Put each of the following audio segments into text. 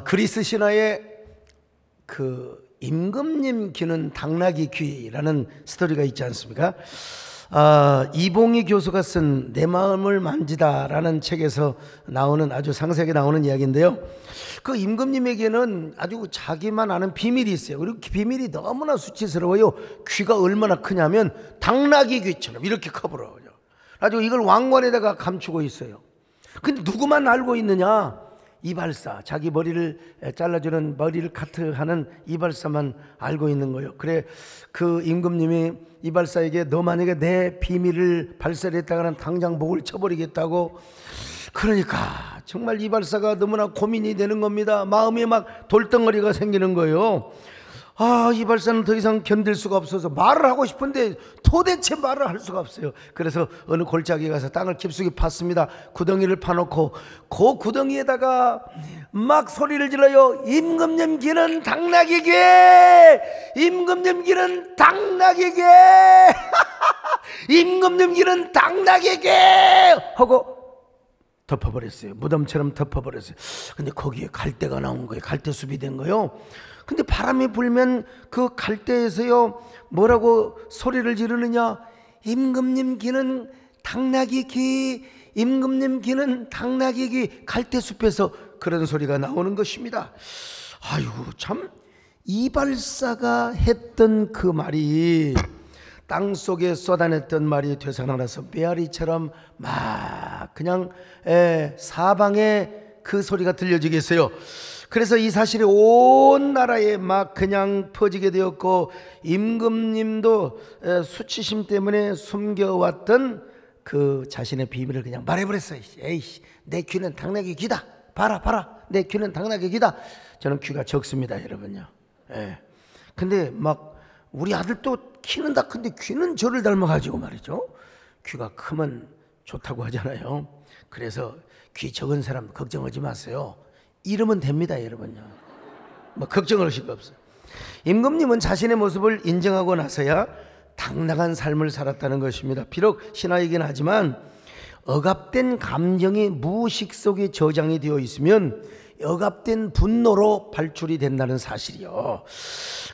그리스 신화에 그 임금님 귀는 당나귀 귀라는 스토리가 있지 않습니까? 이봉희 교수가 쓴 내 마음을 만지다라는 책에서 나오는 아주 상세하게 나오는 이야기인데요. 그 임금님에게는 아주 자기만 아는 비밀이 있어요. 그리고 그 비밀이 너무나 수치스러워요. 귀가 얼마나 크냐면 당나귀 귀처럼 이렇게 커버려요. 아주 이걸 왕관에다가 감추고 있어요. 근데 누구만 알고 있느냐? 이발사, 자기 머리를 잘라주는 머리를 카트하는 이발사만 알고 있는 거예요. 그래 그 임금님이 이발사에게 너 만약에 내 비밀을 발설했다가는 당장 목을 쳐버리겠다고. 그러니까 정말 이발사가 너무나 고민이 되는 겁니다. 마음에 막 돌덩어리가 생기는 거예요. 이발사는 더 이상 견딜 수가 없어서 말을 하고 싶은데 도대체 말을 할 수가 없어요. 그래서 어느 골짜기에 가서 땅을 깊숙이 팠습니다. 구덩이를 파놓고 그 구덩이에다가 막 소리를 질러요. 임금님 귀는 당나귀 귀, 임금님 귀는 당나귀 귀, 임금님 귀는 당나귀 귀 하고 덮어버렸어요. 무덤처럼 덮어버렸어요. 근데 거기에 갈대가 나온 거예요. 갈대숲이 된 거예요. 근데 바람이 불면 그 갈대에서요 뭐라고 소리를 지르느냐? 임금님 귀는 당나귀 귀, 임금님 귀는 당나귀 귀. 갈대숲에서 그런 소리가 나오는 것입니다. 아이고 참, 이발사가 했던 그 말이 땅속에 쏟아냈던 말이 되살아나서 메아리처럼 막 그냥 사방에 그 소리가 들려지겠어요. 그래서 이 사실이 온 나라에 막 그냥 퍼지게 되었고, 임금님도 수치심 때문에 숨겨왔던 그 자신의 비밀을 그냥 말해버렸어요. 에이씨, 내 귀는 당나귀 귀다. 봐라, 내 귀는 당나귀 귀다. 저는 귀가 적습니다, 여러분요. 근데 막 우리 아들도 키는 다 큰데 귀는 저를 닮아가지고 말이죠. 귀가 크면 좋다고 하잖아요. 그래서 귀 적은 사람 걱정하지 마세요. 이러면 됩니다, 여러분요. 뭐 걱정할 거 없어요. 임금님은 자신의 모습을 인정하고 나서야 당당한 삶을 살았다는 것입니다. 비록 신화이긴 하지만 억압된 감정이 무의식 속에 저장이 되어 있으면 억압된 분노로 발출이 된다는 사실이요.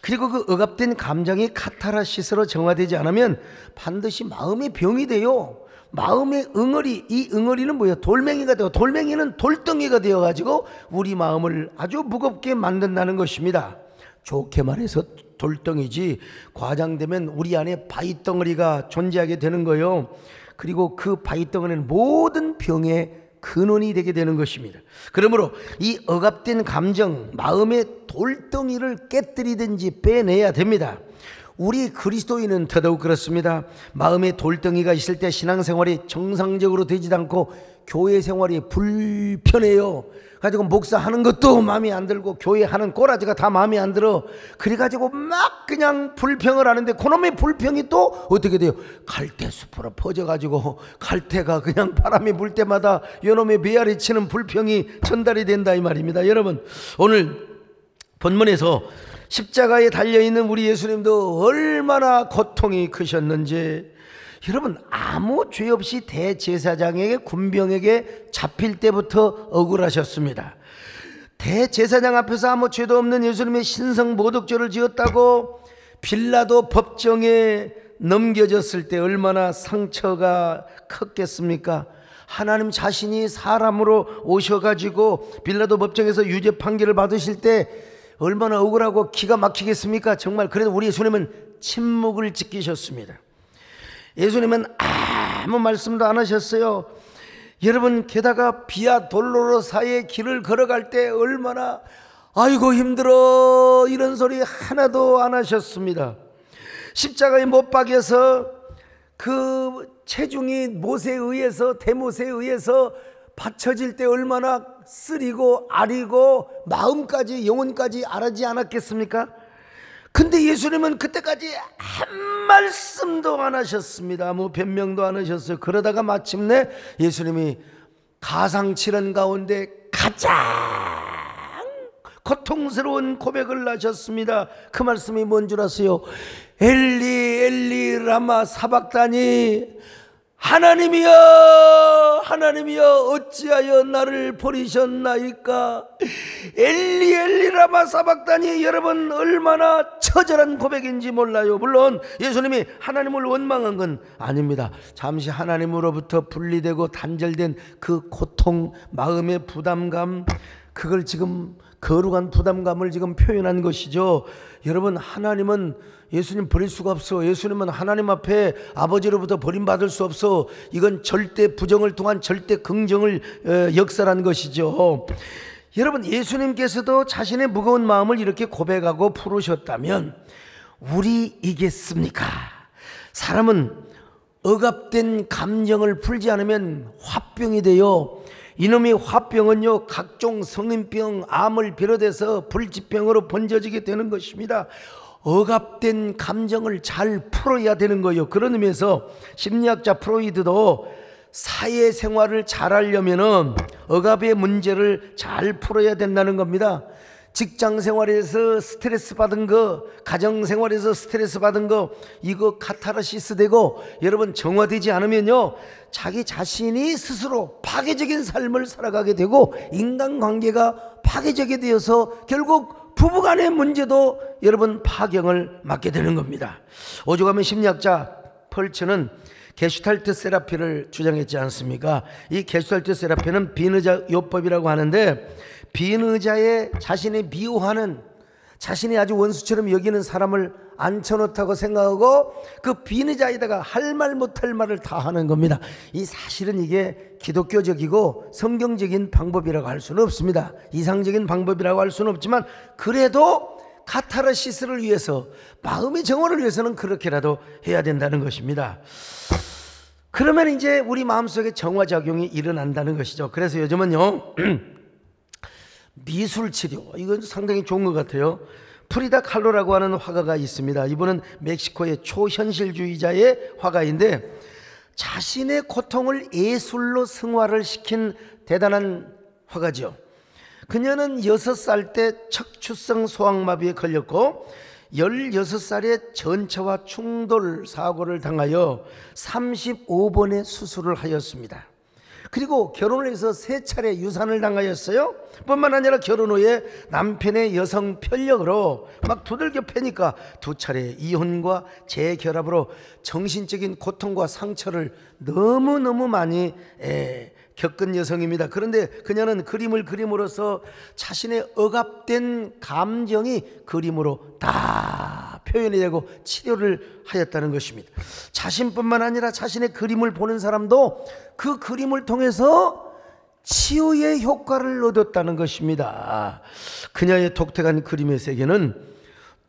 그리고 그 억압된 감정이 카타르시스로 정화되지 않으면 반드시 마음의 병이 돼요. 마음의 응어리, 이 응어리는 뭐예요? 돌멩이가 되고, 돌멩이는 돌덩이가 되어가지고 우리 마음을 아주 무겁게 만든다는 것입니다. 좋게 말해서 돌덩이지, 과장되면 우리 안에 바위덩어리가 존재하게 되는 거예요. 그리고 그 바위덩어리는 모든 병의 근원이 되게 되는 것입니다. 그러므로 이 억압된 감정, 마음의 돌덩이를 깨뜨리든지 빼내야 됩니다. 우리 그리스도인은 더더욱 그렇습니다. 마음에 돌덩이가 있을 때 신앙생활이 정상적으로 되지 않고 교회 생활이 불편해요. 가지고 목사하는 것도 마음에 안 들고 교회 하는 꼬라지가 다 마음에 안 들어. 그래가지고 막 그냥 불평을 하는데 그놈의 불평이 또 어떻게 돼요? 갈대숲으로 퍼져가지고 갈대가 그냥 바람이 불 때마다 요놈의 메아리 치는 불평이 전달이 된다 이 말입니다. 여러분, 오늘 본문에서 십자가에 달려있는 우리 예수님도 얼마나 고통이 크셨는지, 여러분 아무 죄 없이 대제사장에게, 군병에게 잡힐 때부터 억울하셨습니다. 대제사장 앞에서 아무 죄도 없는 예수님의 신성모독죄를 지었다고 빌라도 법정에 넘겨졌을 때 얼마나 상처가 컸겠습니까? 하나님 자신이 사람으로 오셔가지고 빌라도 법정에서 유죄 판결을 받으실 때 얼마나 억울하고 기가 막히겠습니까? 정말. 그래도 우리 예수님은 침묵을 지키셨습니다. 예수님은 아무 말씀도 안 하셨어요. 여러분, 게다가 비아 돌로로사의 길을 걸어갈 때 얼마나 아이고 힘들어 이런 소리 하나도 안 하셨습니다. 십자가에 못 박여서 그 체중이 못에 의해서, 대못에 의해서 받쳐질 때 얼마나 쓰리고 아리고 마음까지 영혼까지 아르지 않았겠습니까? 근데 예수님은 그때까지 한 말씀도 안 하셨습니다. 아무 변명도 안 하셨어요. 그러다가 마침내 예수님이 가상칠언 가운데 가장 고통스러운 고백을 하셨습니다. 그 말씀이 뭔 줄 아세요? 엘리 엘리 라마 사박다니, 하나님이여, 하나님이여, 어찌하여 나를 버리셨나이까? 엘리 엘리 라마 사박다니. 여러분, 얼마나 처절한 고백인지 몰라요. 물론 예수님이 하나님을 원망한 건 아닙니다. 잠시 하나님으로부터 분리되고 단절된 그 고통, 마음의 부담감, 그걸 지금 거룩한 부담감을 지금 표현한 것이죠. 여러분, 하나님은 예수님 버릴 수가 없어. 예수님은 하나님 앞에 아버지로부터 버림받을 수 없어. 이건 절대 부정을 통한 절대 긍정을 역사란 것이죠. 여러분, 예수님께서도 자신의 무거운 마음을 이렇게 고백하고 풀으셨다면 우리이겠습니까? 사람은 억압된 감정을 풀지 않으면 화병이 돼요. 이놈의 화병은요, 각종 성인병, 암을 비롯해서 불치병으로 번져지게 되는 것입니다. 억압된 감정을 잘 풀어야 되는 거예요. 그런 의미에서 심리학자 프로이드도 사회생활을 잘하려면 억압의 문제를 잘 풀어야 된다는 겁니다. 직장생활에서 스트레스 받은 거, 가정생활에서 스트레스 받은 거, 이거 카타르시스 되고, 여러분 정화되지 않으면요, 자기 자신이 스스로 파괴적인 삶을 살아가게 되고 인간관계가 파괴적이 되어서 결국 부부간의 문제도 여러분 파경을 맞게 되는 겁니다. 오죽하면 심리학자 펄츠는 게슈탈트 세라피를 주장했지 않습니까? 이 게슈탈트 세라피는 빈의자 요법이라고 하는데, 빈의자의 자신이 미워하는, 자신이 아주 원수처럼 여기는 사람을 앉혀놓다고 생각하고 그 빈의자에다가 할 말 못할 말을 다 하는 겁니다. 이 사실은 이게 기독교적이고 성경적인 방법이라고 할 수는 없습니다. 이상적인 방법이라고 할 수는 없지만, 그래도 카타르시스를 위해서, 마음의 정화를 위해서는 그렇게라도 해야 된다는 것입니다. 그러면 이제 우리 마음속에 정화작용이 일어난다는 것이죠. 그래서 요즘은요 미술치료, 이건 상당히 좋은 것 같아요. 프리다 칼로라고 하는 화가가 있습니다. 이분은 멕시코의 초현실주의자의 화가인데, 자신의 고통을 예술로 승화를 시킨 대단한 화가죠. 그녀는 6살 때 척추성 소아마비에 걸렸고 16살에 전처와 충돌 사고를 당하여 35번의 수술을 하였습니다. 그리고 결혼을 해서 3차례 유산을 당하였어요. 뿐만 아니라 결혼 후에 남편의 여성 편력으로 막 두들겨 패니까 2차례 이혼과 재결합으로 정신적인 고통과 상처를 너무너무 많이 겪은 여성입니다. 그런데 그녀는 그림을 그림으로써 자신의 억압된 감정이 그림으로 다 표현이 되고 치료를 하였다는 것입니다. 자신뿐만 아니라 자신의 그림을 보는 사람도 그 그림을 통해서 치유의 효과를 얻었다는 것입니다. 그녀의 독특한 그림의 세계는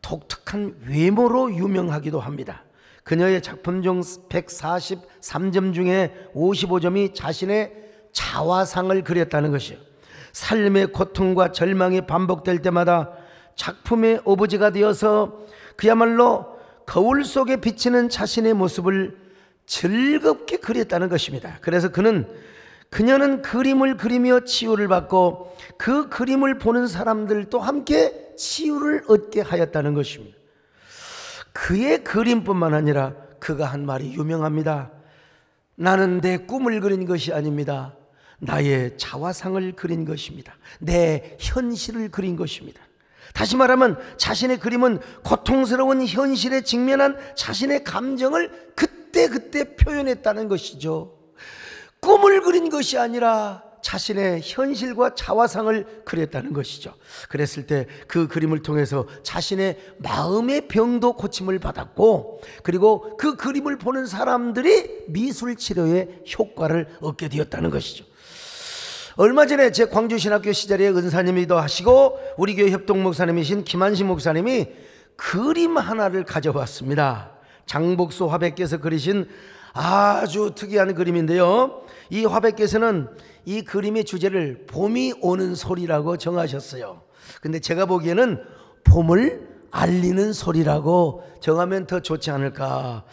독특한 외모로 유명하기도 합니다. 그녀의 작품 중 143점 중에 55점이 자신의 자화상을 그렸다는 것이에요. 삶의 고통과 절망이 반복될 때마다 작품의 오브제가 되어서 그야말로 거울 속에 비치는 자신의 모습을 즐겁게 그렸다는 것입니다. 그래서 그녀는 그림을 그리며 치유를 받고 그 그림을 보는 사람들도 함께 치유를 얻게 하였다는 것입니다. 그의 그림뿐만 아니라 그가 한 말이 유명합니다. 나는 내 꿈을 그린 것이 아닙니다. 나의 자화상을 그린 것입니다. 내 현실을 그린 것입니다. 다시 말하면 자신의 그림은 고통스러운 현실에 직면한 자신의 감정을 그때 표현했다는 것이죠. 꿈을 그린 것이 아니라 자신의 현실과 자화상을 그렸다는 것이죠. 그랬을 때 그 그림을 통해서 자신의 마음의 병도 고침을 받았고, 그리고 그 그림을 보는 사람들이 미술치료의 효과를 얻게 되었다는 것이죠. 얼마 전에 제 광주신학교 시절에 은사님이기도 하시고 우리 교회 협동목사님이신 김한식 목사님이 그림 하나를 가져왔습니다. 장복수 화백께서 그리신 아주 특이한 그림인데요, 이 화백께서는 이 그림의 주제를 봄이 오는 소리라고 정하셨어요. 근데 제가 보기에는 봄을 알리는 소리라고 정하면 더 좋지 않을까.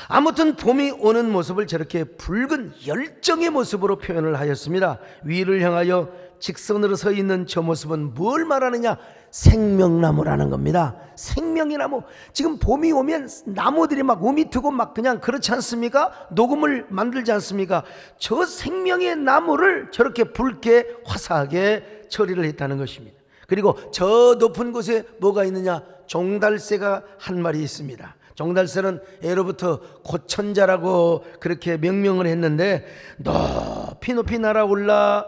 아무튼 봄이 오는 모습을 저렇게 붉은 열정의 모습으로 표현을 하였습니다. 위를 향하여 직선으로 서 있는 저 모습은 뭘 말하느냐? 생명나무라는 겁니다. 생명의 나무. 지금 봄이 오면 나무들이 막 우미 트고 막 그냥 그렇지 않습니까? 녹음을 만들지 않습니까? 저 생명의 나무를 저렇게 붉게 화사하게 처리를 했다는 것입니다. 그리고 저 높은 곳에 뭐가 있느냐? 종달새가 한 마리 있습니다. 종달새는 예로부터 고천자라고 그렇게 명명을 했는데 높이 높이 날아올라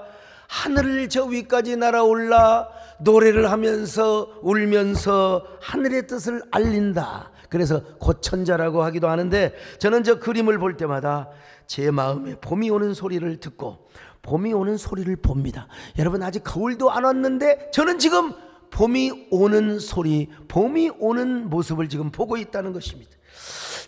하늘을 저 위까지 날아올라 노래를 하면서 울면서 하늘의 뜻을 알린다. 그래서 고천자라고 하기도 하는데, 저는 저 그림을 볼 때마다 제 마음에 봄이 오는 소리를 듣고 봄이 오는 소리를 봅니다. 여러분, 아직 겨울도 안 왔는데 저는 지금 봄이 오는 소리, 봄이 오는 모습을 지금 보고 있다는 것입니다.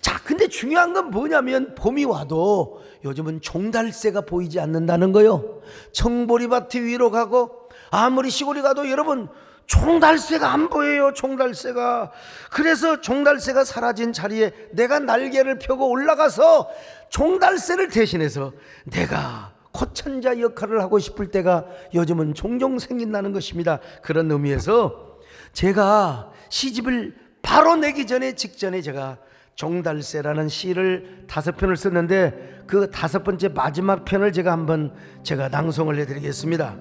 자, 근데 중요한 건 뭐냐면 봄이 와도 요즘은 종달새가 보이지 않는다는 거요. 청보리밭 위로 가고 아무리 시골에 가도 여러분 종달새가 안 보여요. 종달새가. 그래서 종달새가 사라진 자리에 내가 날개를 펴고 올라가서 종달새를 대신해서 내가 고천자 역할을 하고 싶을 때가 요즘은 종종 생긴다는 것입니다. 그런 의미에서 제가 시집을 바로 내기 전에 직전에 제가 종달새라는 시를 5편을 썼는데 그 5번째 마지막 편을 제가 낭송을 해드리겠습니다.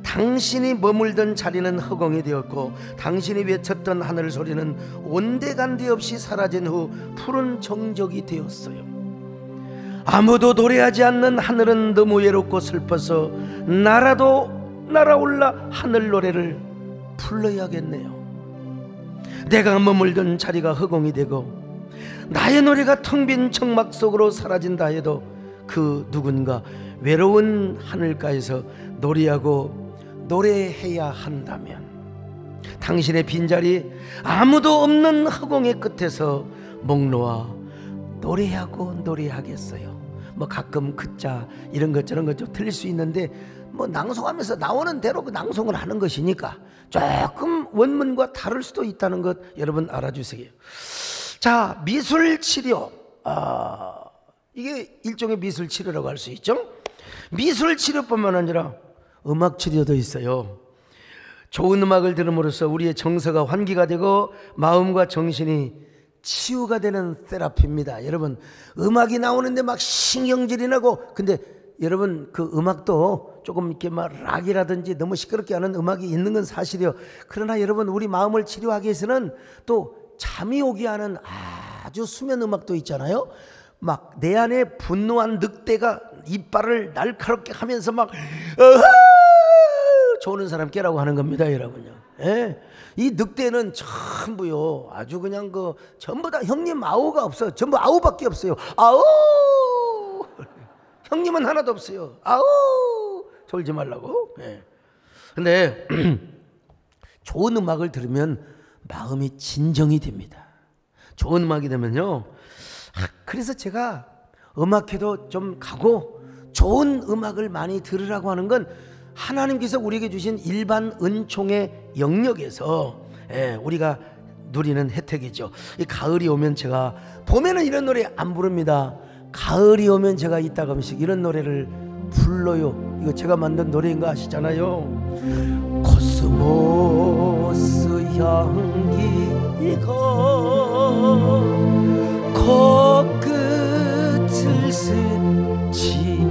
당신이 머물던 자리는 허공이 되었고 당신이 외쳤던 하늘 소리는 온데간데 없이 사라진 후 푸른 정적이 되었어요. 아무도 노래하지 않는 하늘은 너무 외롭고 슬퍼서 나라도 날아올라 하늘 노래를 불러야겠네요. 내가 머물던 자리가 허공이 되고 나의 노래가 텅 빈 청막 속으로 사라진다 해도 그 누군가 외로운 하늘가에서 노래해야 한다면 당신의 빈자리 아무도 없는 허공의 끝에서 목 놓아 노래하겠어요. 뭐 가끔 그자 이런 것 저런 것 좀 틀릴 수 있는데 뭐 낭송하면서 나오는 대로 그 낭송을 하는 것이니까 조금 원문과 다를 수도 있다는 것 여러분 알아주세요. 자, 미술치료. 이게 일종의 미술치료라고 할 수 있죠. 미술치료뿐만 아니라 음악치료도 있어요. 좋은 음악을 들음으로써 우리의 정서가 환기가 되고 마음과 정신이 치유가 되는 테라피입니다. 여러분, 음악이 나오는데 막 신경질이 나고, 근데 여러분 그 음악도 조금 이렇게 막 락이라든지 너무 시끄럽게 하는 음악이 있는 건 사실이요. 그러나 여러분, 우리 마음을 치료하기 위해서는 또 잠이 오게 하는 아주 수면 음악도 있잖아요. 막 내 안에 분노한 늑대가 이빨을 날카롭게 하면서 막 조는 사람 깨라고 하는 겁니다, 여러분요. 예? 이 늑대는 전부요, 아주 그냥 전부 다 형님 아우가 없어. 전부 아우밖에 없어요. 아우! 형님은 하나도 없어요. 아우! 졸지 말라고. 예. 근데 좋은 음악을 들으면 마음이 진정이 됩니다. 좋은 음악이 되면요. 그래서 제가 음악회도 좀 가고 좋은 음악을 많이 들으라고 하는 건 하나님께서 우리에게 주신 일반 은총의 영역에서 우리가 누리는 혜택이죠. 이 가을이 오면 제가 봄에는 이런 노래 안 부릅니다. 가을이 오면 제가 이따금씩 이런 노래를 불러요. 이거 제가 만든 노래인 거 아시잖아요. 코스모스 향기가 코끝을 스치며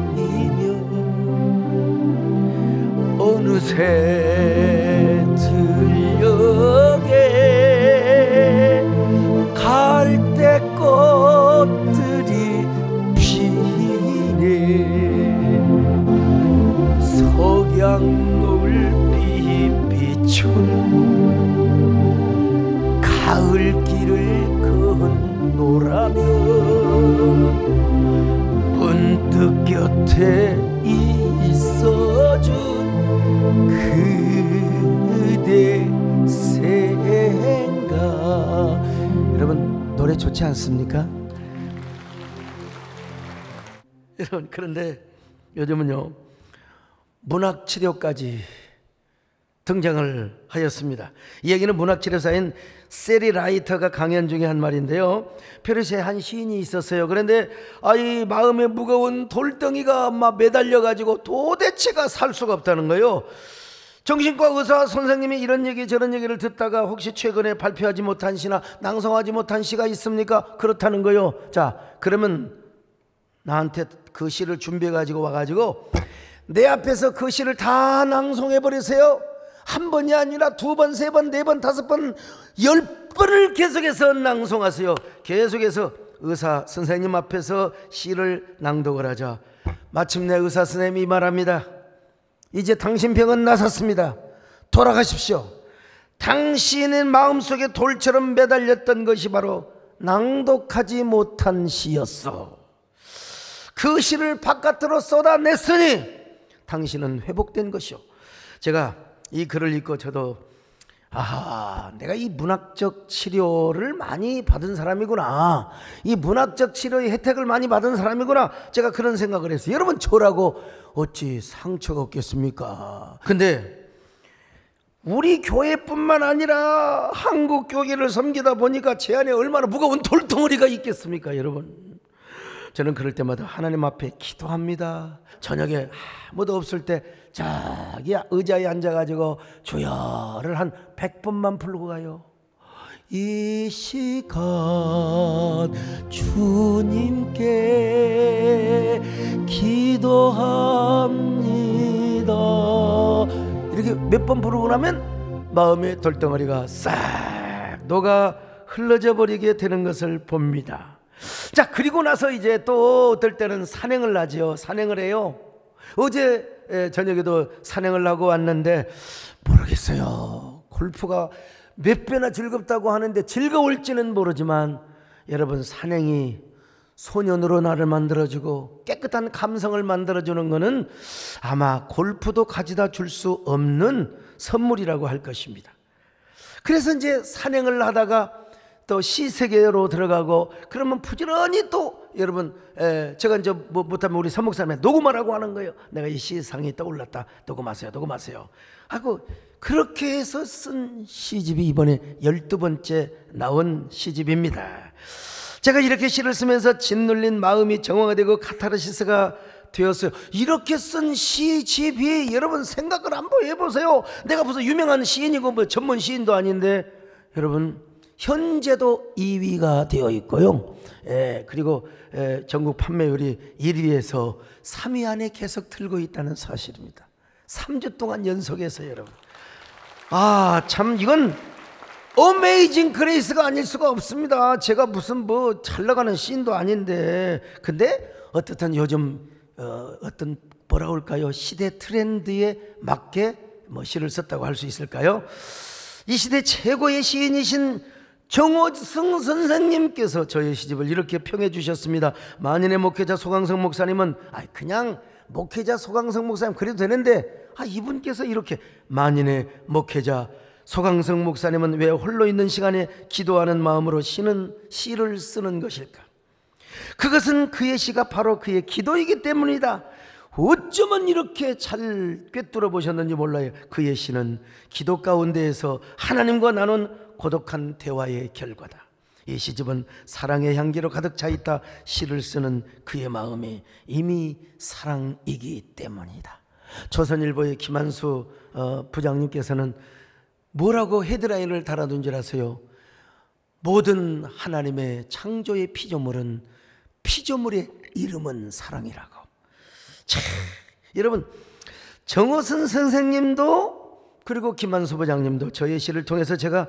어느새 들녘에 갈대꽃들이 피네. 석양노을비 비추는 가을길을 건노라면 문득 곁에 있어준 그대 생각. 여러분, 노래 좋지 않습니까? 여러분, 그런데 요즘은요, 문학치료까지 등장을 하였습니다. 이 얘기는 문학치료사인 세리 라이터가 강연 중에 한 말인데요. 페르시아에 한 시인이 있었어요. 그런데 이 마음에 무거운 돌덩이가 막 매달려 가지고 도대체가 살 수가 없다는 거예요. 정신과 의사 선생님이 이런 얘기 저런 얘기를 듣다가 혹시 최근에 발표하지 못한 시나 낭송하지 못한 시가 있습니까? 그렇다는 거예요. 자, 그러면 나한테 그 시를 준비해 가지고 와가지고 내 앞에서 그 시를 다 낭송해 버리세요. 한 번이 아니라 두 번, 세 번, 네 번, 다섯 번, 10번을 계속해서 낭송하세요. 계속해서 의사 선생님 앞에서 시를 낭독을 하자 마침내 의사 선생님이 말합니다. 이제 당신 병은 나섰습니다. 돌아가십시오. 당신의 마음속에 돌처럼 매달렸던 것이 바로 낭독하지 못한 시였어. 그 시를 바깥으로 쏟아냈으니 당신은 회복된 것이요. 제가 이 글을 읽고 저도 내가 이 문학적 치료를 많이 받은 사람이구나, 이 문학적 치료의 혜택을 많이 받은 사람이구나, 제가 그런 생각을 했어요. 여러분, 저라고 어찌 상처가 없겠습니까? 근데 우리 교회뿐만 아니라 한국 교회를 섬기다 보니까 제 안에 얼마나 무거운 돌덩어리가 있겠습니까? 여러분, 저는 그럴 때마다 하나님 앞에 기도합니다. 저녁에 아무도 없을 때 자기 의자에 앉아가지고 주여를 한 100번만 부르고 가요. 이 시간 주님께 기도합니다. 이렇게 몇 번 부르고 나면 마음의 돌덩어리가 싹 녹아 흘러져 버리게 되는 것을 봅니다. 자, 그리고 나서 이제 또 어떨 때는 산행을 하지요. 산행을 해요. 어제 저녁에도 산행을 하고 왔는데 모르겠어요. 골프가 몇 배나 즐겁다고 하는데 즐거울지는 모르지만 여러분, 산행이 소년으로 나를 만들어주고 깨끗한 감성을 만들어주는 것은 아마 골프도 가져다 줄 수 없는 선물이라고 할 것입니다. 그래서 이제 산행을 하다가 또 시세계로 들어가고 그러면 부지런히 또 여러분, 제가 이제 못하면 우리 사목사님에 녹음하라고 하는 거예요. 내가 이 시상이 떠올랐다, 녹음하세요 하고 그렇게 해서 쓴 시집이 이번에 12번째 나온 시집입니다. 제가 이렇게 시를 쓰면서 짓눌린 마음이 정화되고 카타르시스가 되었어요. 이렇게 쓴 시집이 여러분 생각을 한번 해보세요. 내가 무슨 유명한 시인이고 뭐 전문 시인도 아닌데 여러분, 현재도 2위가 되어 있고요. 그리고 전국 판매율이 1위에서 3위 안에 계속 들고 있다는 사실입니다. 3주 동안 연속해서 여러분. 참 이건 어메이징 그레이스가 아닐 수가 없습니다. 제가 무슨 뭐 잘 나가는 시인도 아닌데, 근데 어떻든 요즘 어떤 뭐라 할까요? 시대 트렌드에 맞게 뭐 시를 썼다고 할 수 있을까요? 이 시대 최고의 시인이신 정호승 선생님께서 저의 시집을 이렇게 평해 주셨습니다. 만인의 목회자 소강성 목사님은 그냥 목회자 소강성 목사님 그래도 되는데 이분께서 이렇게 만인의 목회자 소강성 목사님은 왜 홀로 있는 시간에 기도하는 마음으로 시를 쓰는 것일까? 그것은 그의 시가 바로 그의 기도이기 때문이다. 어쩌면 이렇게 잘 꿰뚫어 보셨는지 몰라요. 그의 시는 기도 가운데에서 하나님과 나눈 고독한 대화의 결과다. 이 시집은 사랑의 향기로 가득 차 있다. 시를 쓰는 그의 마음이 이미 사랑이기 때문이다. 조선일보의 김한수 부장님께서는 뭐라고 헤드라인을 달아둔 줄 아세요? 모든 하나님의 창조의 피조물은 피조물의 이름은 사랑이라고. 참, 여러분, 정호선 선생님도 그리고 김한수 부장님도 저의 시를 통해서 제가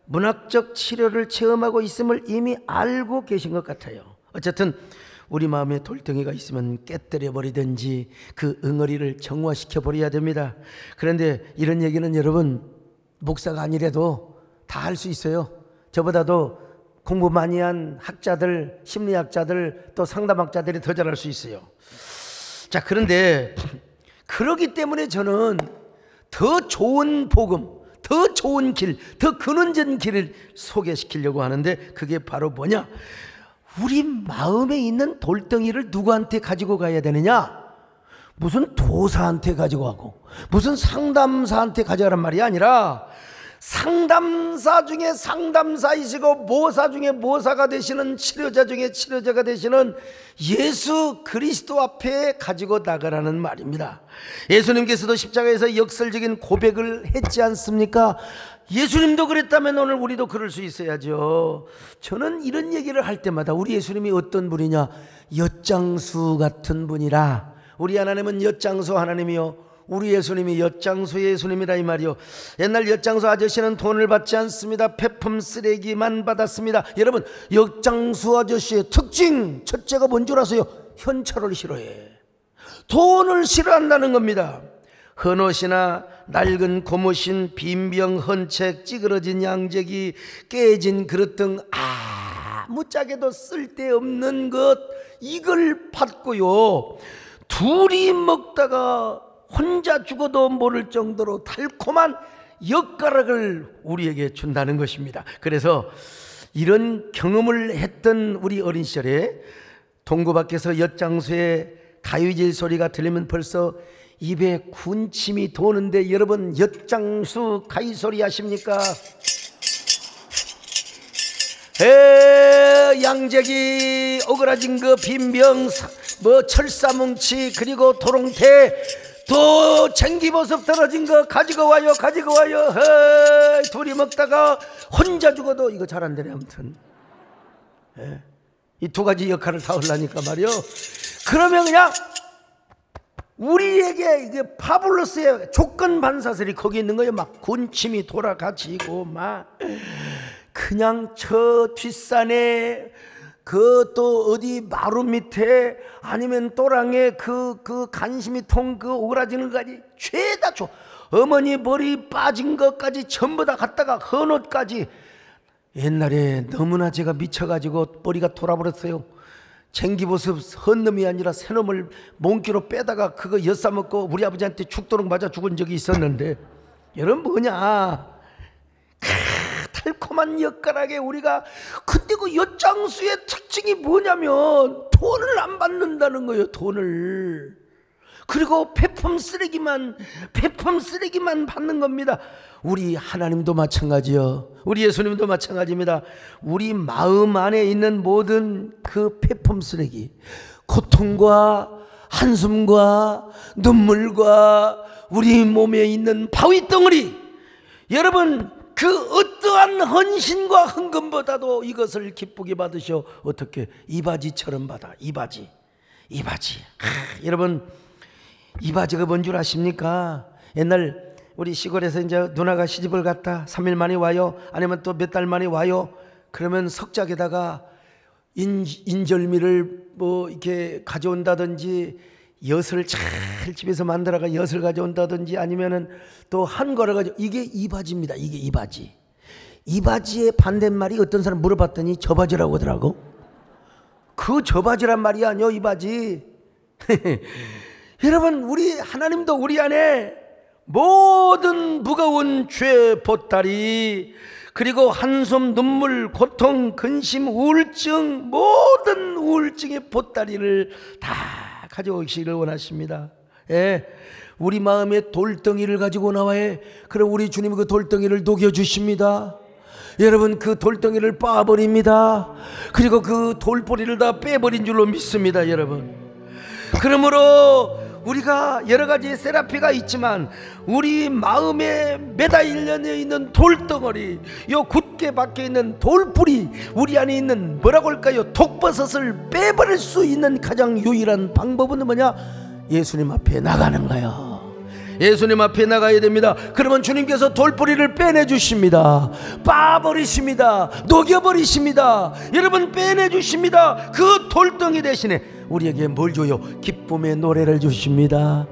문학적 치료를 체험하고 있음을 이미 알고 계신 것 같아요. 어쨌든 우리 마음에 돌덩이가 있으면 깨뜨려 버리든지 그 응어리를 정화시켜 버려야 됩니다. 그런데 이런 얘기는 여러분, 목사가 아니래도 다 할 수 있어요. 저보다도 공부 많이 한 학자들, 심리학자들, 또 상담학자들이 더 잘할 수 있어요. 자, 그런데 그러기 때문에 저는 더 좋은 복음, 더 좋은 길, 더 근원적인 길을 소개시키려고 하는데, 그게 바로 뭐냐? 우리 마음에 있는 돌덩이를 누구한테 가지고 가야 되느냐? 무슨 도사한테 가지고 가고 무슨 상담사한테 가져가란 말이 아니라 상담사 중에 상담사이시고 모사 중에 모사가 되시는 치료자 중에 치료자가 되시는 예수 그리스도 앞에 가지고 나가라는 말입니다. 예수님께서도 십자가에서 역설적인 고백을 했지 않습니까? 예수님도 그랬다면 오늘 우리도 그럴 수 있어야죠. 저는 이런 얘기를 할 때마다 우리 예수님이 어떤 분이냐, 엿장수 같은 분이라. 우리 하나님은 엿장수 하나님이요, 우리 예수님이 엿장수의 예수님이라 이 말이요. 옛날 엿장수 아저씨는 돈을 받지 않습니다. 폐품 쓰레기만 받았습니다. 여러분, 엿장수 아저씨의 특징 첫째가 뭔 줄 아세요? 현찰을 싫어해. 돈을 싫어한다는 겁니다. 헌옷이나 낡은 고무신, 빈병, 헌책, 찌그러진 양재기, 깨진 그릇 등 아무짝에도 쓸데없는 것, 이걸 받고요, 둘이 먹다가 혼자 죽어도 모를 정도로 달콤한 엿가락을 우리에게 준다는 것입니다. 그래서 이런 경험을 했던 우리 어린 시절에 동구 밖에서 엿장수의 가위질 소리가 들리면 벌써 입에 군침이 도는데, 여러분 엿장수 가위 소리 아십니까? 양재기, 오그라진 그 빈병, 철사뭉치, 그리고 도롱태, 또 쟁기버섯 떨어진 거 가지고 와요, 가지고 와요. 둘이 먹다가 혼자 죽어도 이거 잘 안 되네. 아무튼 이 두 가지 역할을 다 하려니까 말이요. 그러면 그냥 우리에게 이게 파블로스의 조건 반사설이 거기 있는 거예요. 막 군침이 돌아가지고 막 그냥 저 뒷산에 그 또 어디 마루 밑에 아니면 또랑에 그 간심이통 그 오그라지는 것까지 죄다 줘. 어머니 머리 빠진 것까지 전부 다 갖다가 헌옷까지. 옛날에 너무나 제가 미쳐가지고 머리가 돌아버렸어요. 쟁기보습 헌놈이 아니라 새놈을 몽기로 빼다가 그거 엿싸먹고 우리 아버지한테 죽도록 맞아 죽은 적이 있었는데, 여러분 뭐냐, 달콤한 엿가락에 우리가. 근데 그 엿장수의 특징이 뭐냐면 돈을 안 받는다는 거예요. 돈을. 그리고 폐품 쓰레기만 받는 겁니다. 우리 하나님도 마찬가지요. 우리 예수님도 마찬가지입니다. 우리 마음 안에 있는 모든 그 폐품 쓰레기, 고통과 한숨과 눈물과 우리 몸에 있는 바위 덩어리, 여러분 그 어떠한 헌신과 헌금보다도 이것을 기쁘게 받으셔. 어떻게? 이바지처럼 받아. 이바지. 여러분, 이바지가 뭔 줄 아십니까? 옛날 우리 시골에서 이제 누나가 시집을 갔다 3일 만에 와요, 아니면 또 몇 달 만에 와요. 그러면 석작에다가 인절미를 뭐 이렇게 가져온다든지, 엿을 잘 집에서 만들어가 엿을 가져온다든지, 아니면은 또 한 거를 가지고, 이게 이바지입니다. 이게 이바지. 이바지의 반대말이 어떤 사람 물어봤더니 저바지라고 하더라고. 그 저바지란 말이 아니요, 이바지. 여러분, 우리 하나님도 우리 안에 모든 무거운 죄 보따리, 그리고 한숨, 눈물, 고통, 근심, 우울증, 모든 우울증의 보따리를 다 가져오시기를 원하십니다. 우리 마음에 돌덩이를 가지고 나와야, 그럼 우리 주님은 그 돌덩이를 녹여주십니다. 여러분, 그 돌덩이를 빻아버립니다. 그리고 그 돌뿌리를 다 빼버린 줄로 믿습니다. 여러분, 그러므로 우리가 여러 가지 세라피가 있지만 우리 마음에 매달려 있는 돌덩어리, 요 굳게 박혀 있는 돌뿌리, 우리 안에 있는 뭐라고 할까요, 독버섯을 빼버릴 수 있는 가장 유일한 방법은 뭐냐? 예수님 앞에 나가는 거예요. 예수님 앞에 나가야 됩니다. 그러면 주님께서 돌뿌리를 빼내주십니다. 빠버리십니다. 녹여버리십니다. 여러분, 빼내주십니다. 그 돌덩이 대신에 우리에게 뭘 줘요? 기쁨의 노래를 주십니다.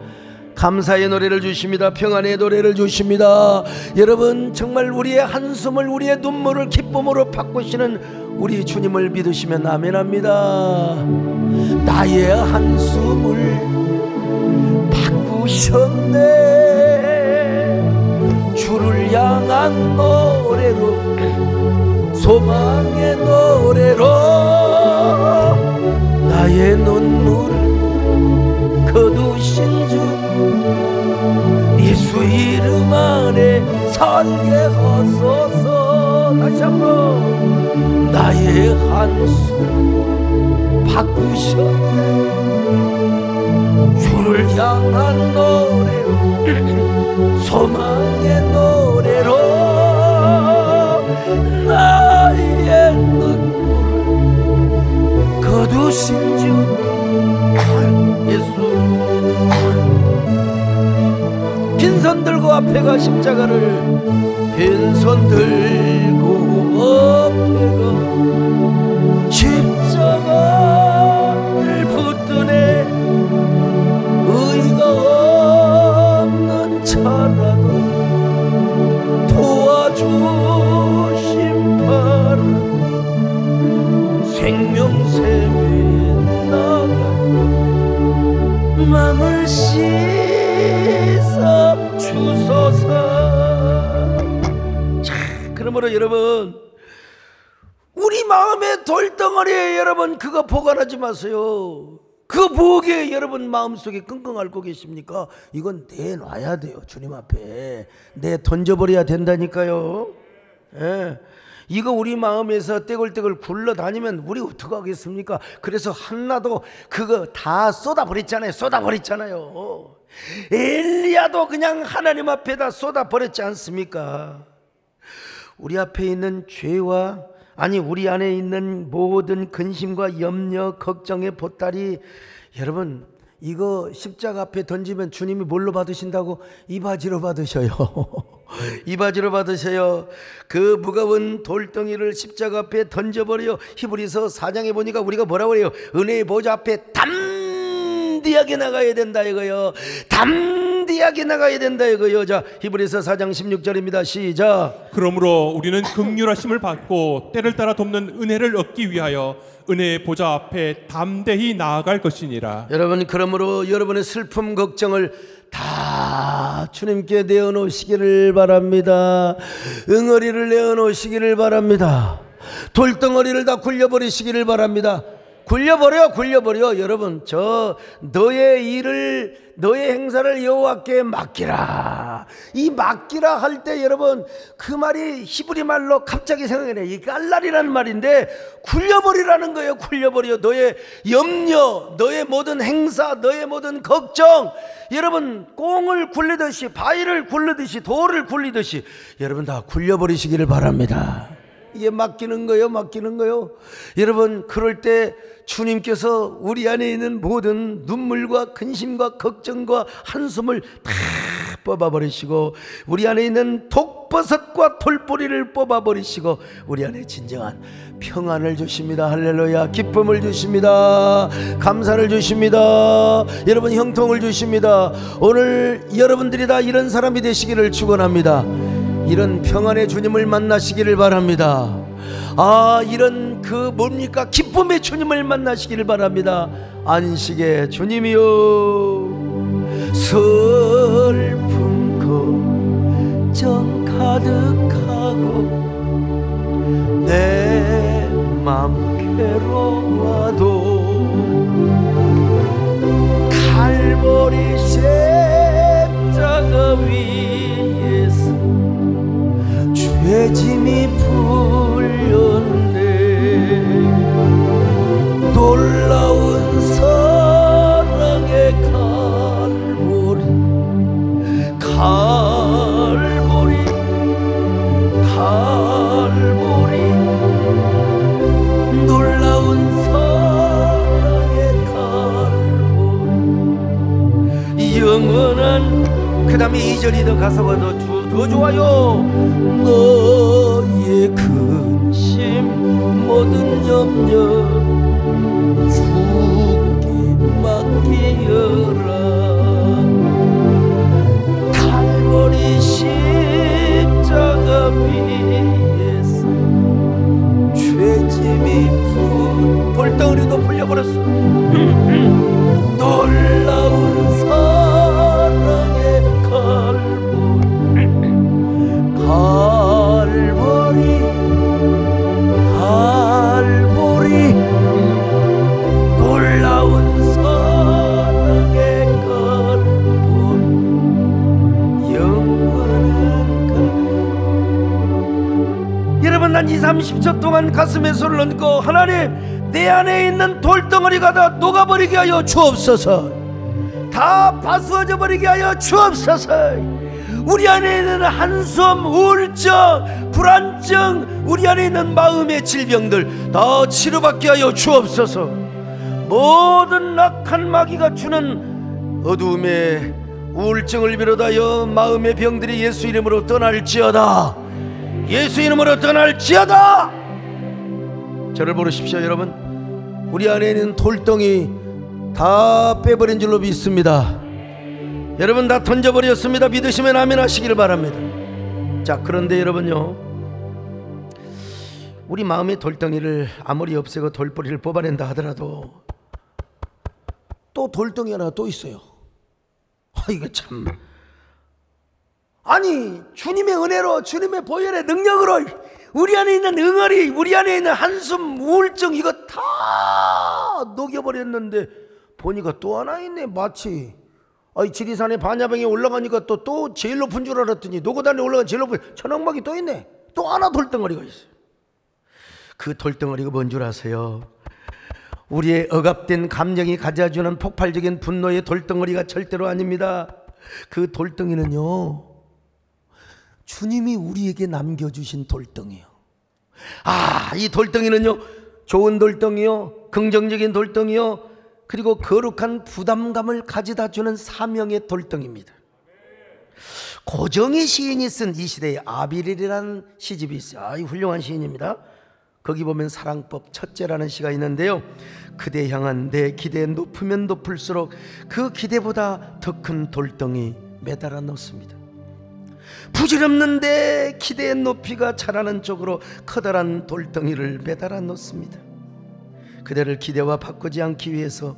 감사의 노래를 주십니다. 평안의 노래를 주십니다. 여러분, 정말 우리의 한숨을, 우리의 눈물을 기쁨으로 바꾸시는 우리 주님을 믿으시면 아멘합니다. 나의 한숨을 바꾸셨네. 주를 향한 노래로, 소망의 노래로 나의 눈물을 거두신 살게 하소서. 다시 한번 나의 한숨 바꾸셨네. 주를 향한 노래로 소망의 노래로 나의 눈물을 거두신 주 예수. 빈손 들고 앞에 가 십자가를, 빈손 들고 앞에 가 십자가를 붙드네. 의가 없는 자라도 도와주심 바라. 생명샘에 나가 맘을 씻어 주소서. 자, 그러므로 여러분, 우리 마음의 돌덩어리에 여러분 그거 보관하지 마세요. 그 부엌에 여러분 마음속에 끙끙 앓고 계십니까? 이건 내놔야 돼요. 주님 앞에 내 던져버려야 된다니까요. 예. 이거 우리 마음에서 떼굴떼굴 굴러다니면 우리 어떡하겠습니까? 그래서 한나도 그거 다 쏟아버렸잖아요. 엘리야도 그냥 하나님 앞에다 쏟아버렸지 않습니까? 우리 앞에 있는 죄와, 아니 우리 안에 있는 모든 근심과 염려, 걱정의 보따리, 여러분 이거 십자가 앞에 던지면 주님이 뭘로 받으신다고? 이바지로 받으셔요. 이바지로 받으셔요. 그 무거운 돌덩이를 십자가 앞에 던져버려요. 히브리서 4장에 보니까 우리가 뭐라고 해요? 은혜의 보좌 앞에 담대하게 나가야 된다 이거요. 담대하게 나가야 된다 이거요. 자, 히브리서 4장 16절입니다. 시작. 그러므로 우리는 긍휼하심을 받고 때를 따라 돕는 은혜를 얻기 위하여 은혜의 보좌 앞에 담대히 나아갈 것이니라. 여러분, 그러므로 여러분의 슬픔 걱정을 다 주님께 내어놓으시기를 바랍니다. 응어리를 내어놓으시기를 바랍니다. 돌덩어리를 다 굴려버리시기를 바랍니다. 굴려버려. 여러분, 저 너의 일을, 너의 행사를 여호와께 맡기라. 이 맡기라 할 때 여러분, 그 말이 히브리 말로 갑자기 생각이 나요. 이 깔날이라는 말인데 굴려버리라는 거예요. 굴려버려. 너의 염려, 너의 모든 행사, 너의 모든 걱정, 여러분 꽁을 굴리듯이, 바위를 굴리듯이, 돌을 굴리듯이 여러분 다 굴려버리시기를 바랍니다. 이게 맡기는 거요. 여러분, 그럴 때 주님께서 우리 안에 있는 모든 눈물과 근심과 걱정과 한숨을 다 뽑아버리시고, 우리 안에 있는 독버섯과 돌뿌리를 뽑아버리시고, 우리 안에 진정한 평안을 주십니다. 할렐루야. 기쁨을 주십니다. 감사를 주십니다. 여러분, 형통을 주십니다. 오늘 여러분들이 다 이런 사람이 되시기를 축원합니다. 이런 평안의 주님을 만나시기를 바랍니다. 이런 그 뭡니까? 기쁨의 주님을 만나시기를 바랍니다. 안식의 주님이요, 슬픈 걱정 가득하고 내 맘 괴로워도 갈보리 십자가 위에서 죄짐이 풀렸네. 놀라운 사랑의 갈보리 놀라운 사랑의 갈보리. 영원한, 그 다음에 2절이 더 가사가 더 좋아요. 너의 근심 모든 염려 주께 맡기어라. 갈보리 십자가 위에서 죄짐이 돌덩어리도 풀려버렸어. 놀라운 사랑의 갈보리 여러분, 난 20, 30초 동안 가슴에 손을 얹고, 하나님, 내 안에 있는 돌덩어리가 다 녹아버리게 하여 주옵소서. 다 파수어져 버리게 하여 주옵소서. 우리 안에 있는 한숨, 우울증, 불안증, 우리 안에 있는 마음의 질병들 다 치료받게 하여 주옵소서. 모든 악한 마귀가 주는 어두움의 우울증을 비롯하여 마음의 병들이 예수 이름으로 떠날지어다. 예수 이름으로 떠날지어다. 저를 보십시오. 여러분, 우리 안에 있는 돌덩이 다 빼버린 줄로 믿습니다. 여러분, 다 던져버렸습니다. 믿으시면 아멘 하시길 바랍니다. 자, 그런데 여러분요, 우리 마음의 돌덩이를 아무리 없애고 돌뿌리를 뽑아낸다 하더라도 또 돌덩이 하나 또 있어요. 이거 참, 아니, 주님의 은혜로, 주님의 보혈의 능력으로 우리 안에 있는 응어리, 우리 안에 있는 한숨, 우울증, 이거 다 녹여버렸는데 보니까 또 하나 있네. 마치 지리산에 반야병에 올라가니까 또 제일 높은 줄 알았더니 노고단에 올라간 제일 높은 천왕막이 또 있네. 또 하나 돌덩어리가 있어요. 그 돌덩어리가 뭔 줄 아세요? 우리의 억압된 감정이 가져주는 폭발적인 분노의 돌덩어리가 절대로 아닙니다. 그 돌덩이는요, 주님이 우리에게 남겨주신 돌덩이요. 이 돌덩이는요, 좋은 돌덩이요, 긍정적인 돌덩이요, 그리고 거룩한 부담감을 가져다 주는 사명의 돌덩이입니다. 고정의 시인이 쓴 이 시대의 아비렐이라는 시집이 있어요. 훌륭한 시인입니다. 거기 보면 사랑법 첫째라는 시가 있는데요, 그대 향한 내 기대 높으면 높을수록 그 기대보다 더 큰 돌덩이 매달아 놓습니다. 부질없는데 기대의 높이가 자라는 쪽으로 커다란 돌덩이를 매달아 놓습니다. 그대를 기대와 바꾸지 않기 위해서,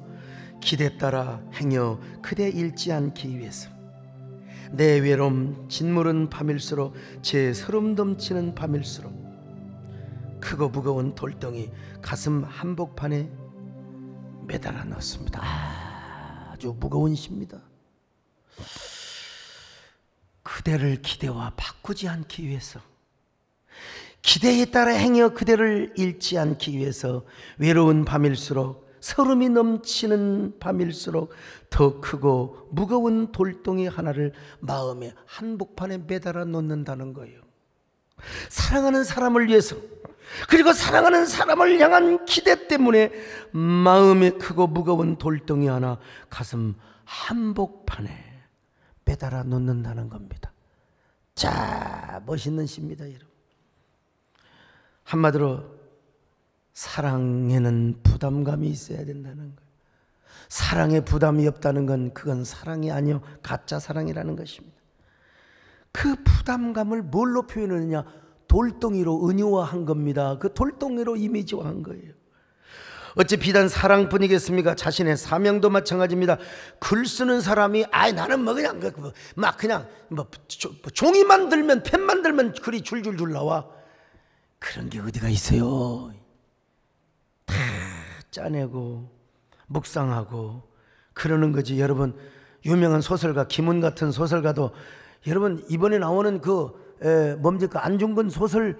기대 따라 행여 그대 잃지 않기 위해서. 내 외로움 짓무른 밤일수록, 제 서름 넘치는 밤일수록 크고 무거운 돌덩이 가슴 한복판에 매달아 놓습니다. 아주 무거운 시입니다. 그대를 기대와 바꾸지 않기 위해서, 기대에 따라 행여 그대를 잃지 않기 위해서, 외로운 밤일수록, 서름이 넘치는 밤일수록 더 크고 무거운 돌덩이 하나를 마음의 한복판에 매달아 놓는다는 거예요. 사랑하는 사람을 위해서, 그리고 사랑하는 사람을 향한 기대 때문에 마음에 크고 무거운 돌덩이 하나 가슴 한복판에 매달아 놓는다는 겁니다. 자, 멋있는 시입니다, 여러분. 한마디로 사랑에는 부담감이 있어야 된다는 거예요. 사랑에 부담이 없다는 건 그건 사랑이 아니요, 가짜 사랑이라는 것입니다. 그 부담감을 뭘로 표현하느냐? 돌덩이로 은유화한 겁니다. 그 돌덩이로 이미지화한 거예요. 어찌 비단 사랑뿐이겠습니까? 자신의 사명도 마찬가지입니다. 글 쓰는 사람이 나는 그냥 종이만 들면, 펜만 들면 글이 줄줄줄 나와. 그런 게 어디가 있어요. 다 짜내고 묵상하고 그러는 거지. 여러분, 유명한 소설가 김훈 같은 소설가도, 여러분 이번에 나오는 안중근 소설,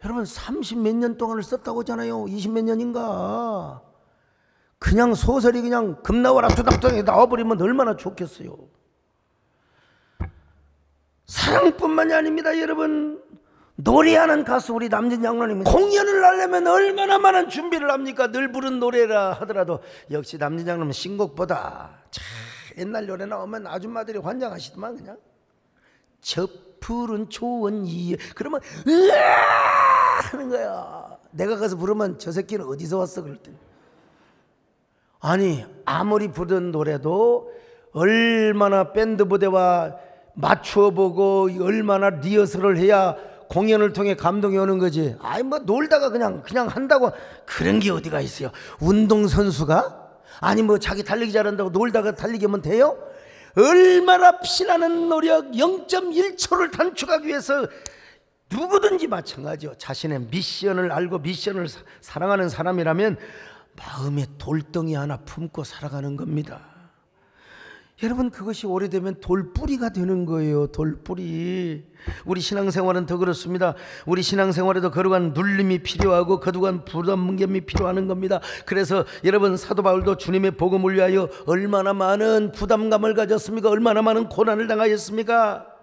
여러분 30 몇 년 동안을 썼다고 하잖아요. 20 몇 년인가. 그냥 소설이 그냥 금 나와라 투닥투닥 나와버리면 얼마나 좋겠어요. 사랑뿐만이 아닙니다, 여러분. 노래하는 가수 우리 남진 장로님, 공연을 하려면 얼마나 많은 준비를 합니까? 늘 부른 노래라 하더라도 역시 남진 장로님 신곡보다 옛날 노래 나오면 아줌마들이 환장하시더만. 그냥 저 푸른 초원 이에 그러면 으아 하는 거야. 내가 가서 부르면 저 새끼는 어디서 왔어 그럴 때. 아니, 아무리 부른 노래도 얼마나 밴드 부대와 맞추어 보고 얼마나 리허설을 해야 공연을 통해 감동이 오는 거지. 놀다가 그냥 한다고 그런 게 어디가 있어요. 운동선수가 자기 달리기 잘한다고 놀다가 달리기 하면 돼요? 얼마나 피나는 노력, 0.1초를 단축하기 위해서 누구든지 마찬가지요. 자신의 미션을 알고 미션을 사랑하는 사람이라면 마음에 돌덩이 하나 품고 살아가는 겁니다. 여러분, 그것이 오래되면 돌뿌리가 되는 거예요. 돌뿌리. 우리 신앙생활은 더 그렇습니다. 우리 신앙생활에도 거룩한 눌림이 필요하고 거룩한 부담감이 필요한 겁니다. 그래서 여러분, 사도 바울도 주님의 복음을 위하여 얼마나 많은 부담감을 가졌습니까? 얼마나 많은 고난을 당하였습니까?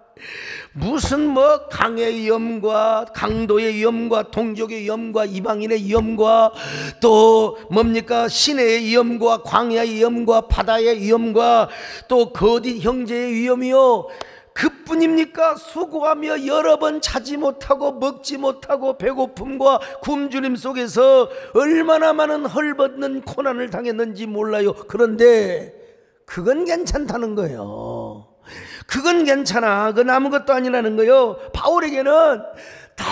무슨 뭐 강의 위험과 강도의 위험과 동족의 위험과 이방인의 위험과 또 뭡니까 시내의 위험과 광야의 위험과 바다의 위험과 또 거짓 형제의 위험이요, 그뿐입니까? 수고하며 여러 번 자지 못하고 먹지 못하고 배고픔과 굶주림 속에서 얼마나 많은 헐벗는 고난을 당했는지 몰라요. 그런데 그건 괜찮다는 거예요. 그건 괜찮아. 그건 아무것도 아니라는 거예요. 바울에게는 다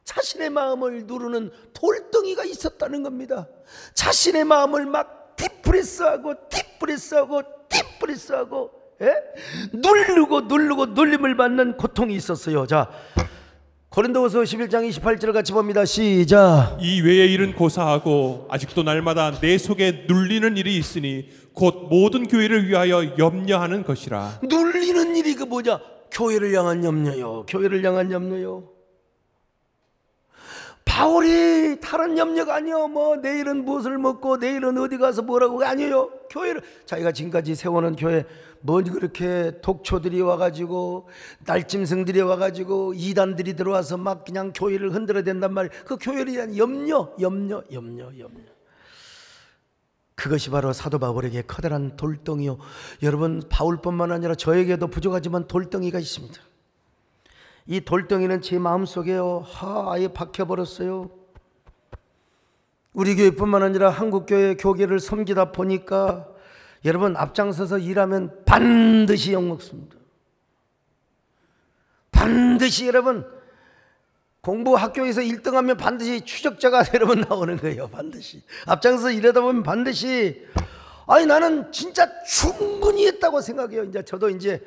자신의 마음을 누르는 돌덩이가 있었다는 겁니다. 자신의 마음을 막 디프레스하고 누르고 눌림을 받는 고통이 있었어요. 자, 고린도후서 11장 28절을 같이 봅니다. 시작. 이 외의 일은 고사하고 아직도 날마다 내 속에 눌리는 일이 있으니 곧 모든 교회를 위하여 염려하는 것이라. 눌리는 일이 그 뭐냐? 교회를 향한 염려요. 교회를 향한 염려요. 바울이 다른 염려가 아니요. 뭐 내일은 무엇을 먹고 내일은 어디 가서 뭐라고 아니에요. 교회를 자기가 지금까지 세워놓은 교회 뭐 그렇게 독초들이 와가지고 날짐승들이 와가지고 이단들이 들어와서 막 그냥 교회를 흔들어야 된단 말이에요. 그 교회를 위한 염려. 그것이 바로 사도 바울에게 커다란 돌덩이요. 여러분, 바울뿐만 아니라 저에게도 부족하지만 돌덩이가 있습니다. 이 돌덩이는 제 마음속에요, 아예 박혀버렸어요. 우리 교회뿐만 아니라 한국교회 교계를 섬기다 보니까 여러분, 앞장서서 일하면 반드시 욕먹습니다. 반드시 여러분, 공부 학교에서 1등하면 반드시 추적자가 여러분 나오는 거예요. 반드시 앞장서서 일하다 보면 반드시, 아니 나는 진짜 충분히 했다고 생각해요. 이제 저도 이제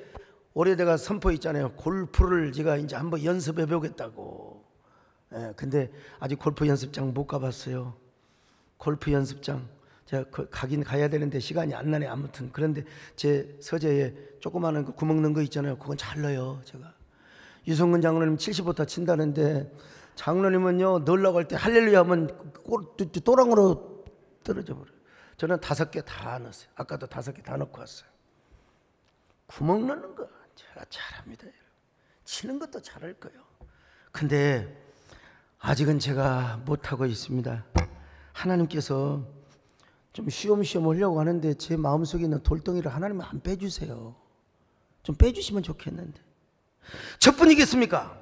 올해대가 선포 있잖아요. 골프를 제가 이제 한번 연습해 보겠다고. 근데 아직 골프 연습장 못 가봤어요. 골프 연습장 제가 가긴 가야 되는데 시간이 안 나네. 아무튼 그런데 제 서재에 조그마한 그 구멍 넣은 거 있잖아요. 그건 잘 넣어요. 제가 유성근 장로님 70부터 친다는데, 장로님은요 넣으려고 할 때 할렐루야 하면 또랑으로 떨어져 버려요. 저는 5개 다 넣었어요. 아까도 5개 다 넣고 왔어요. 구멍 넣는 거 제가 잘합니다. 여러분. 치는 것도 잘할 거예요. 근데 아직은 제가 못하고 있습니다. 하나님께서 좀 쉬엄쉬엄 하려고 하는데 제 마음속에 있는 돌덩이를 하나님은 안 빼주세요. 좀 빼주시면 좋겠는데. 저뿐이겠습니까?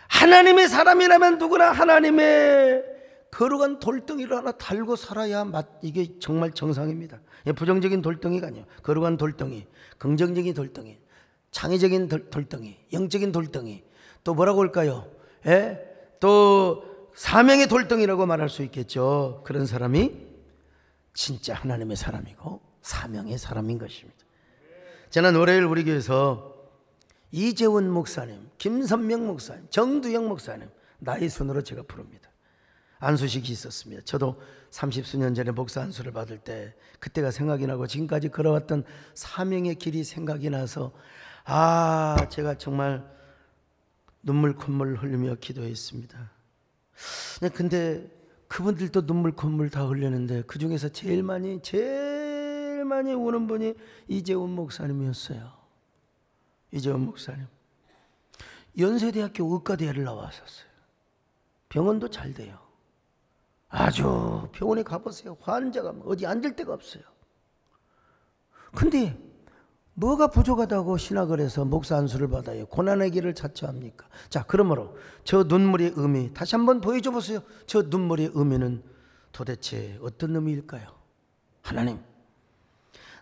하나님의 사람이라면 누구나 하나님의 거룩한 돌덩이를 하나 달고 살아야 이게 정말 정상입니다. 부정적인 돌덩이가 아니에요. 거룩한 돌덩이, 긍정적인 돌덩이, 창의적인 돌덩이, 영적인 돌덩이, 또 뭐라고 할까요? 또 사명의 돌덩이라고 말할 수 있겠죠. 그런 사람이 진짜 하나님의 사람이고 사명의 사람인 것입니다. 지난 월요일 우리 교회에서 이재원 목사님, 김선명 목사님, 정두영 목사님 나의 손으로 제가 부릅니다. 안수식이 있었습니다. 저도 30수년 전에 목사 안수를 받을 때 그때가 생각이 나고 지금까지 걸어왔던 사명의 길이 생각이 나서 제가 정말 눈물 콧물 흘리며 기도했습니다. 근데 그분들도 눈물 콧물 다 흘리는데 그 중에서 제일 많이 우는 분이 이재원 목사님이었어요. 이재원 목사님 연세대학교 의과대를 나왔었어요. 병원도 잘 돼요. 아주 병원에 가보세요. 환자가 어디 앉을 데가 없어요. 근데 뭐가 부족하다고 신학을 해서 목사 안수를 받아요? 고난의 길을 자처합니까? 자, 그러므로 저 눈물의 의미 다시 한번 보여줘 보세요. 저 눈물의 의미는 도대체 어떤 의미일까요? 하나님,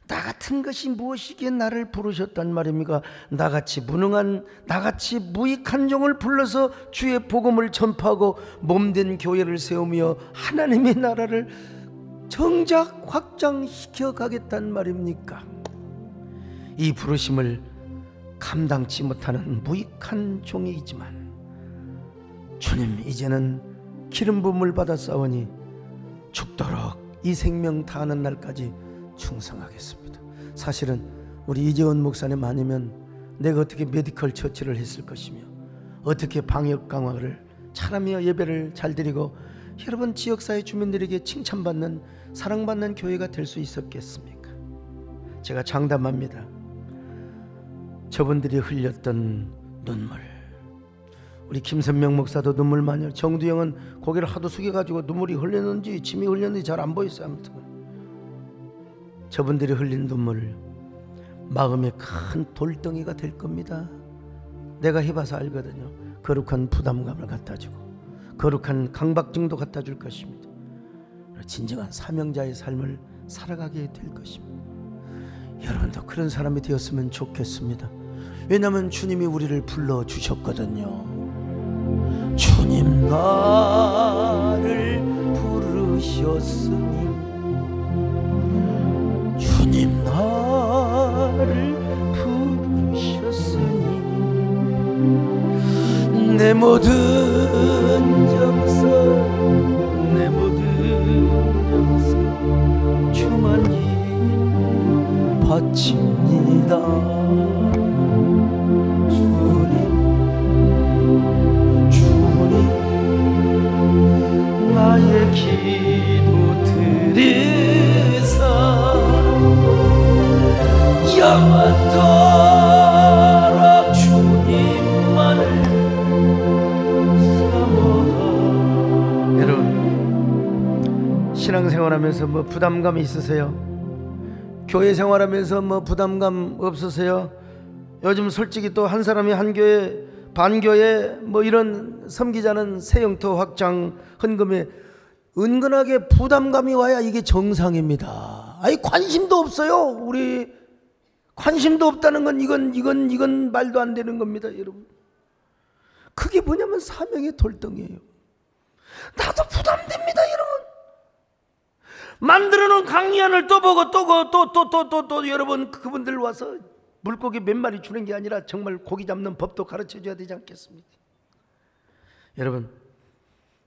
나 같은 것이 무엇이기에 나를 부르셨단 말입니까? 나같이 무능한, 나같이 무익한 종을 불러서 주의 복음을 전파하고 몸된 교회를 세우며 하나님의 나라를 정작 확장시켜 가겠단 말입니까? 이 부르심을 감당치 못하는 무익한 종이지만 주님, 이제는 기름 부음을 받아 싸우니 죽도록 이 생명 다하는 날까지 충성하겠습니다. 사실은 우리 이재원 목사님 아니면 내가 어떻게 메디컬 처치를 했을 것이며 어떻게 방역 강화를 잘하며 예배를 잘 드리고 여러분 지역사회 주민들에게 칭찬받는 사랑받는 교회가 될 수 있었겠습니까? 제가 장담합니다. 저분들이 흘렸던 눈물, 우리 김선명 목사도 눈물 많이 흘려, 정두영은 고개를 하도 숙여가지고 눈물이 흘렸는지 침이 흘렸는지 잘 안 보였어요. 아무튼 저분들이 흘린 눈물 마음에 큰 돌덩이가 될 겁니다. 내가 해봐서 알거든요. 거룩한 부담감을 갖다주고 거룩한 강박증도 갖다줄 것입니다. 진정한 사명자의 삶을 살아가게 될 것입니다. 여러분도 그런 사람이 되었으면 좋겠습니다. 왜냐하면 주님이 우리를 불러주셨거든요. 주님 나를 부르셨으니 주님 나를 부르셨으니 내 모든 정성 내 모든 정성 주만이 바칩니다. 주님 나의 기도 들으사 영원토록 주님만을 사모하. 여러분 신앙생활하면서 뭐 부담감이 있으세요? 교회 생활하면서 뭐 부담감 없으세요? 요즘 솔직히 또 한 사람이 한 교회 반교회 뭐 이런 섬기자는 새 영토 확장 헌금에 은근하게 부담감이 와야 이게 정상입니다. 아니 관심도 없어요. 우리 관심도 없다는 건 이건 말도 안 되는 겁니다, 여러분. 그게 뭐냐면 사명의 돌덩이에요. 나도 부담됩니다, 여러분. 만들어 놓은 강의안을 또 보고 또 여러분 그분들 와서 물고기 몇 마리 주는 게 아니라 정말 고기 잡는 법도 가르쳐 줘야 되지 않겠습니까? 여러분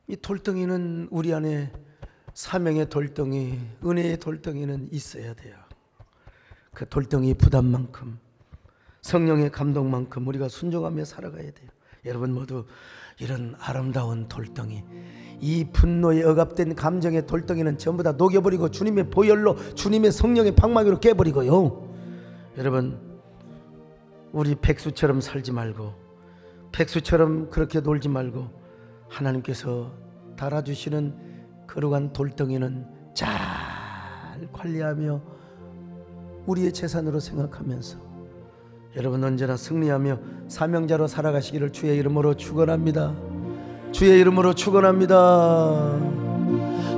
이 돌덩이는 우리 안에 사명의 돌덩이, 은혜의 돌덩이는 있어야 돼요. 그 돌덩이 부담만큼 성령의 감동만큼 우리가 순종하며 살아가야 돼요. 여러분 모두 이런 아름다운 돌덩이, 이 분노에 억압된 감정의 돌덩이는 전부 다 녹여버리고 주님의 보혈로 주님의 성령의 방망이로 깨버리고요. 여러분 우리 백수처럼 살지 말고 백수처럼 그렇게 놀지 말고 하나님께서 달아주시는 거룩한 돌덩이는 잘 관리하며 우리의 재산으로 생각하면서 여러분 언제나 승리하며 사명자로 살아가시기를 주의 이름으로 축원합니다. 주의 이름으로 축원합니다.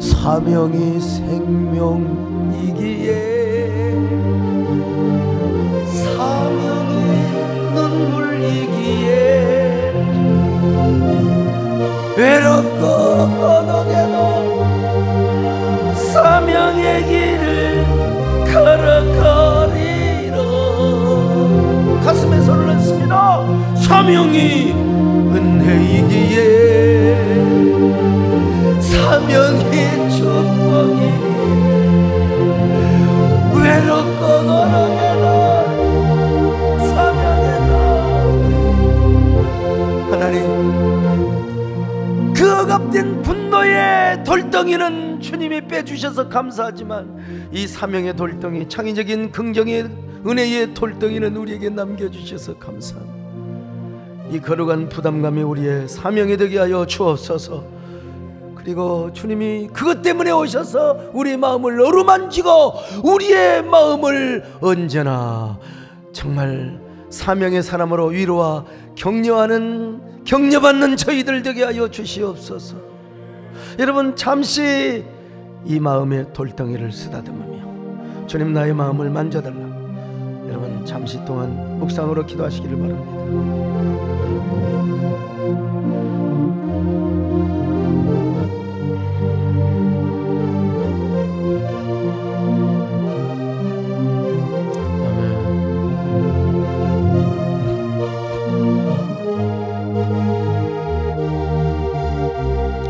사명이 생명이기에 사명이 눈물이기에 외롭고 고독해도 사명의 길을 걸어가리라. 가슴에 손을 얹습니다. 사명이 은혜이기에 사명이 축복이기에 외롭고 고독해도 하나님 그 억압된 분노의 돌덩이는 주님이 빼주셔서 감사하지만 이 사명의 돌덩이, 창의적인 긍정의 은혜의 돌덩이는 우리에게 남겨주셔서 감사합니다. 이 거룩한 부담감이 우리의 사명이 되게 하여 주옵소서. 그리고 주님이 그것 때문에 오셔서 우리의 마음을 어루만지고 우리의 마음을 언제나 정말 사명의 사람으로 위로와 격려받는 저희들 되게 하여 주시옵소서. 여러분 잠시 이 마음의 돌덩이를 쓰다듬으며 주님 나의 마음을 만져달라. 여러분 잠시 동안 묵상으로 기도하시기를 바랍니다.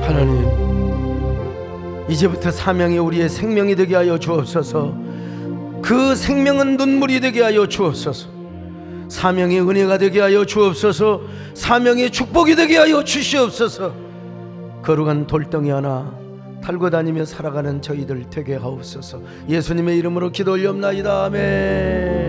하나님 이제부터 사명이 우리의 생명이 되게 하여 주옵소서. 그 생명은 눈물이 되게 하여 주옵소서. 사명의 은혜가 되게 하여 주옵소서. 사명의 축복이 되게 하여 주시옵소서. 거룩한 돌덩이 하나 달고 다니며 살아가는 저희들 되게 하옵소서. 예수님의 이름으로 기도 올리옵나이다. 아멘.